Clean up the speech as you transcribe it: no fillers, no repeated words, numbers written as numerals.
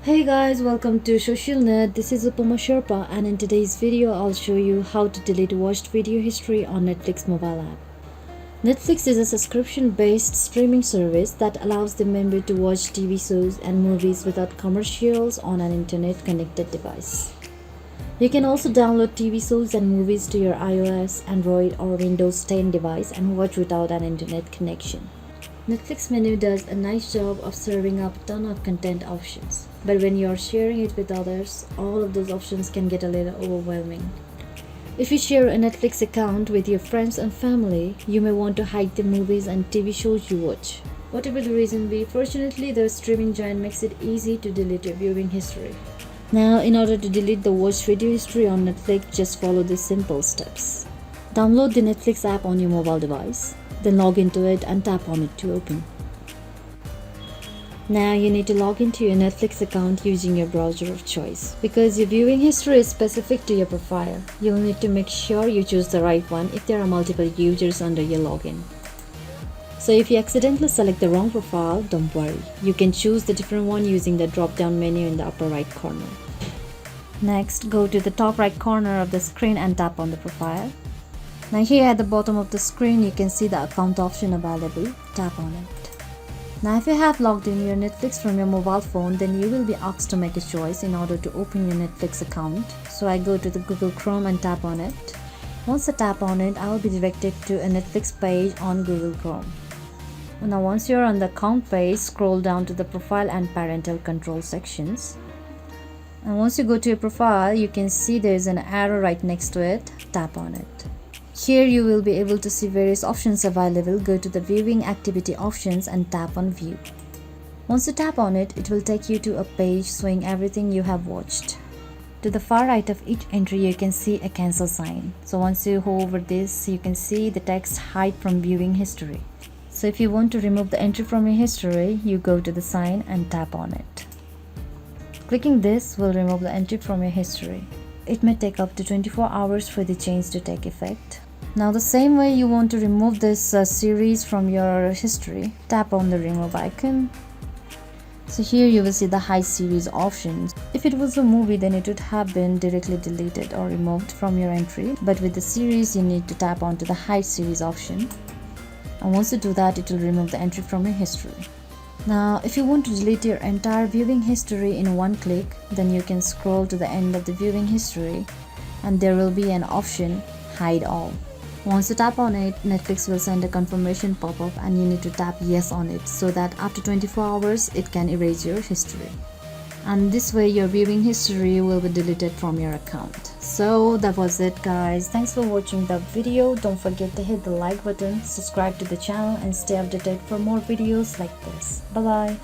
Hey guys, welcome to Social Net. This is Upama Sherpa, and in today's video I'll show you how to delete watched video history on Netflix mobile app. Netflix is a subscription-based streaming service that allows the member to watch TV shows and movies without commercials on an internet-connected device. You can also download TV shows and movies to your iOS, Android or Windows 10 device and watch without an internet connection. Netflix menu does a nice job of serving up a ton of content options, but when you're sharing it with others, all of those options can get a little overwhelming. If you share a Netflix account with your friends and family, you may want to hide the movies and TV shows you watch. Whatever the reason be, fortunately the streaming giant makes it easy to delete your viewing history. Now, in order to delete the watched video history on Netflix, just follow these simple steps. Download the Netflix app on your mobile device. Then log into it and tap on it to open. Now you need to log into your Netflix account using your browser of choice. Because your viewing history is specific to your profile, you'll need to make sure you choose the right one if there are multiple users under your login. So if you accidentally select the wrong profile, don't worry. You can choose the different one using the drop-down menu in the upper right corner. Next, go to the top right corner of the screen and tap on the profile. Now here at the bottom of the screen you can see the account option available. Tap on it. Now if you have logged in your Netflix from your mobile phone, then you will be asked to make a choice in order to open your Netflix account. So I go to the Google Chrome and tap on it. Once I tap on it, I will be directed to a Netflix page on Google Chrome. Now once you're on the account page, scroll down to the profile and parental control sections. And once you go to your profile, you can see there is an arrow right next to it. Tap on it. Here you will be able to see various options available. Go to the viewing activity options and tap on view. Once you tap on it, it will take you to a page showing everything you have watched. To the far right of each entry you can see a cancel sign. So once you hover over this, you can see the text hide from viewing history. So if you want to remove the entry from your history, you go to the sign and tap on it. Clicking this will remove the entry from your history. It may take up to 24 hours for the change to take effect. Now the same way you want to remove this series from your history, tap on the remove icon. So here you will see the hide series options. If it was a movie, then it would have been directly deleted or removed from your entry, but with the series you need to tap onto the hide series option, and once you do that, it will remove the entry from your history. Now if you want to delete your entire viewing history in one click, then you can scroll to the end of the viewing history and there will be an option hide all. Once you tap on it, Netflix will send a confirmation pop-up and you need to tap yes on it so that after 24 hours it can erase your history. And this way your viewing history will be deleted from your account. So that was it guys. Thanks for watching the video. Don't forget to hit the like button, subscribe to the channel and stay updated for more videos like this. Bye bye.